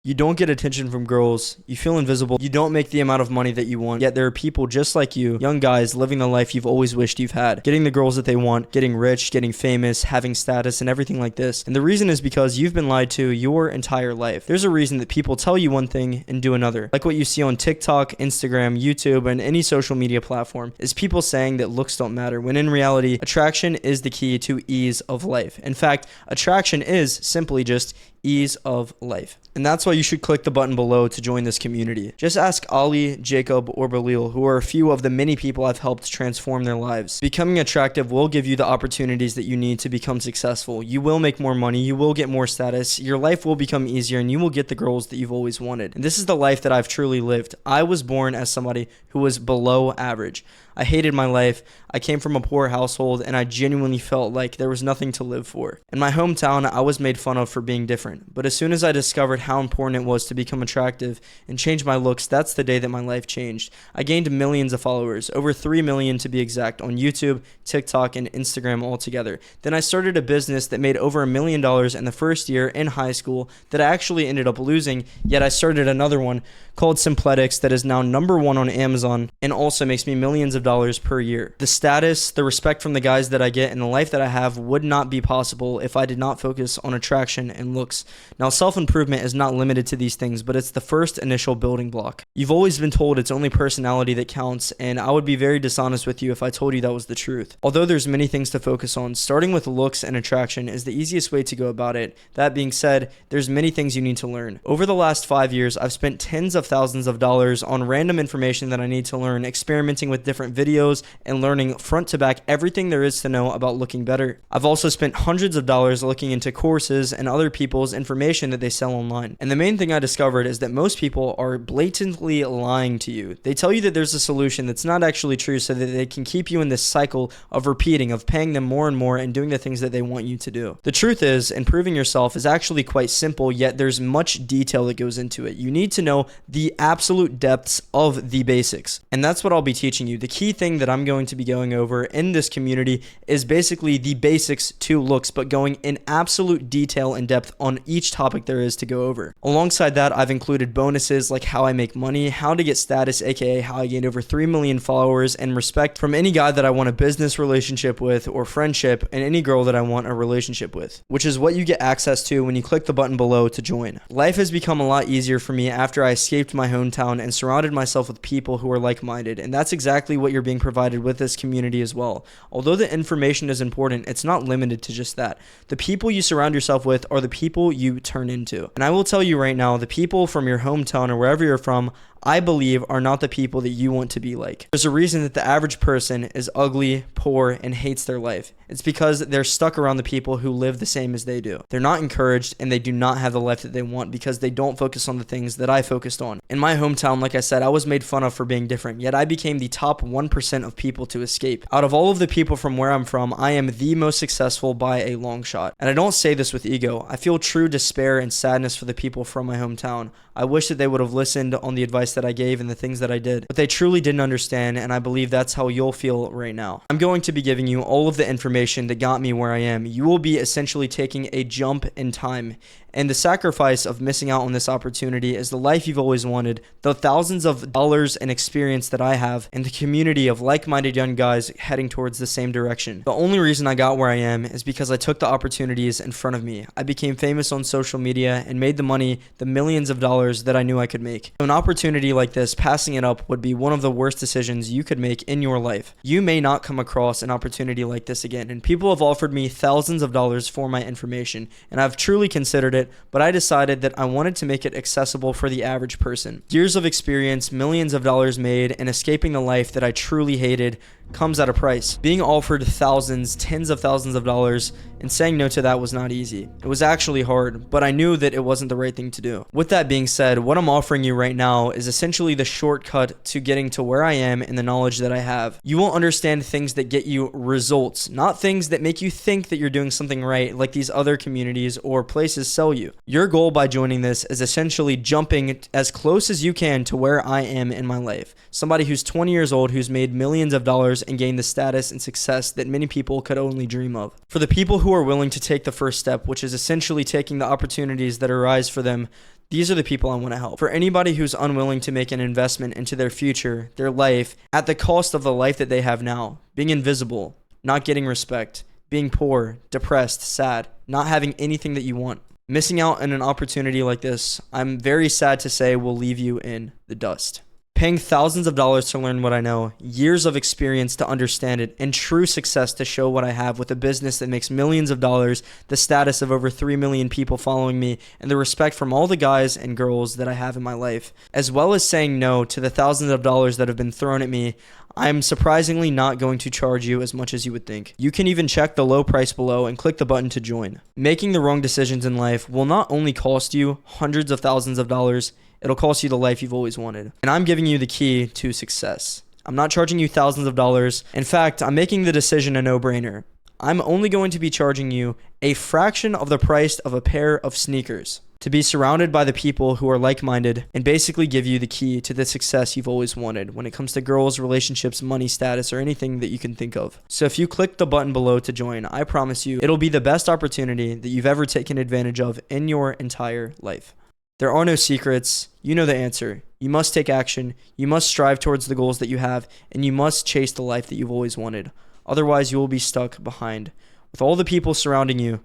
You don't get attention from girls, you feel invisible, you don't make the amount of money that you want, yet there are people just like you, young guys living the life you've always wished you've had, getting the girls that they want, getting rich, getting famous, having status, and everything like this. And the reason is because you've been lied to your entire life. There's a reason that people tell you one thing and do another. Like what you see on TikTok, Instagram, YouTube, and any social media platform is people saying that looks don't matter, when in reality, attraction is the key to ease of life. In fact, attraction is simply just ease of life. And that's why you should click the button below to join this community. Just ask Ali, Jacob, or Balil, who are a few of the many people I've helped transform their lives. Becoming attractive will give you the opportunities that you need to become successful. You will make more money, you will get more status, your life will become easier, and you will get the girls that you've always wanted. And this is the life that I've truly lived. I was born as somebody who was below average. I hated my life. I came from a poor household, and I genuinely felt like there was nothing to live for. In my hometown, I was made fun of for being different. But as soon as I discovered how important it was to become attractive and change my looks, that's the day that my life changed. I gained millions of followers, over 3 million to be exact, on YouTube, TikTok, and Instagram altogether. Then I started a business that made over $1 million in the first year in high school that I actually ended up losing, yet I started another one called Simpletics that is now #1 on Amazon and also makes me millions of dollars per year. The status, the respect from the guys that I get, and the life that I have would not be possible if I did not focus on attraction and looks. Now, self-improvement is not limited to these things, but it's the first initial building block. You've always been told it's only personality that counts, and I would be very dishonest with you if I told you that was the truth. Although there's many things to focus on, starting with looks and attraction is the easiest way to go about it. That being said, there's many things you need to learn. Over the last 5 years, I've spent tens of thousands of dollars on random information that I need to learn, experimenting with different videos and learning front to back everything there is to know about looking better. I've also spent hundreds of dollars looking into courses and other people's information that they sell online. And the main thing I discovered is that most people are blatantly lying to you. They tell you that there's a solution that's not actually true so that they can keep you in this cycle of repeating, of paying them more and more and doing the things that they want you to do. The truth is, improving yourself is actually quite simple, yet there's much detail that goes into it. You need to know the absolute depths of the basics. And that's what I'll be teaching you. The key thing that I'm going to be going over in this community is basically the basics to looks, but going in absolute detail and depth on each topic there is to go over. Alongside that, I've included bonuses like how I make money, how to get status, aka how I gained over 3 million followers, and respect from any guy that I want a business relationship with or friendship, and any girl that I want a relationship with, which is what you get access to when you click the button below to join. Life has become a lot easier for me after I escaped my hometown and surrounded myself with people who are like-minded, and that's exactly what you're being provided with this community as well. Although the information is important, it's not limited to just that. The people you surround yourself with are the people you turn into. And I will tell you right now, the people from your hometown or wherever you're from, I believe, are not the people that you want to be like. There's a reason that the average person is ugly, poor, and hates their life. It's because they're stuck around the people who live the same as they do. They're not encouraged, and they do not have the life that they want because they don't focus on the things that I focused on. In my hometown, like I said, I was made fun of for being different, yet I became the top 1% of people to escape. Out of all of the people from where I'm from, I am the most successful by a long shot. And I don't say this with ego. I feel true despair and sadness for the people from my hometown. I wish that they would have listened on the advice that I gave and the things that I did, but they truly didn't understand, and I believe that's how you'll feel right now. I'm going to be giving you all of the information that got me where I am. You will be essentially taking a jump in time, and the sacrifice of missing out on this opportunity is the life you've always wanted, the thousands of dollars in experience that I have, and the community of like-minded young guys heading towards the same direction. The only reason I got where I am is because I took the opportunities in front of me. I became famous on social media and made the money, the millions of dollars that I knew I could make. So an opportunity like this, passing it up would be one of the worst decisions you could make in your life. You may not come across an opportunity like this again, and people have offered me thousands of dollars for my information, and I've truly considered it, but I decided that I wanted to make it accessible for the average person. Years of experience, millions of dollars made, and escaping the life that I truly hated comes at a price. Being offered thousands, tens of thousands of dollars, and saying no to that was not easy. It was actually hard, but I knew that it wasn't the right thing to do. With that being said, what I'm offering you right now is essentially the shortcut to getting to where I am and the knowledge that I have. You will understand things that get you results, not things that make you think that you're doing something right like these other communities or places sell you. Your goal by joining this is essentially jumping as close as you can to where I am in my life. Somebody who's 20 years old, who's made millions of dollars followers and gain the status and success that many people could only dream of. For the people who are willing to take the first step, which is essentially taking the opportunities that arise for them, these are the people I want to help. For anybody who's unwilling to make an investment into their future, their life, at the cost of the life that they have now, being invisible, not getting respect, being poor, depressed, sad, not having anything that you want, missing out on an opportunity like this, I'm very sad to say will leave you in the dust. Paying thousands of dollars to learn what I know, years of experience to understand it, and true success to show what I have with a business that makes millions of dollars, the status of over 3 million people following me, and the respect from all the guys and girls that I have in my life, as well as saying no to the thousands of dollars that have been thrown at me, I'm surprisingly not going to charge you as much as you would think. You can even check the low price below and click the button to join. Making the wrong decisions in life will not only cost you hundreds of thousands of dollars, it'll cost you the life you've always wanted. And I'm giving you the key to success. I'm not charging you thousands of dollars. In fact, I'm making the decision a no-brainer. I'm only going to be charging you a fraction of the price of a pair of sneakers to be surrounded by the people who are like-minded and basically give you the key to the success you've always wanted when it comes to girls, relationships, money, status, or anything that you can think of. So if you click the button below to join, I promise you it'll be the best opportunity that you've ever taken advantage of in your entire life. There are no secrets. You know the answer. You must take action. You must strive towards the goals that you have, and you must chase the life that you've always wanted. Otherwise, you will be stuck behind with all the people surrounding you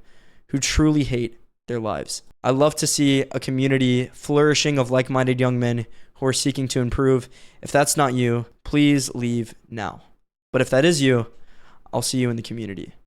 who truly hate their lives. I love to see a community flourishing of like-minded young men who are seeking to improve. If that's not you, please leave now. But if that is you, I'll see you in the community.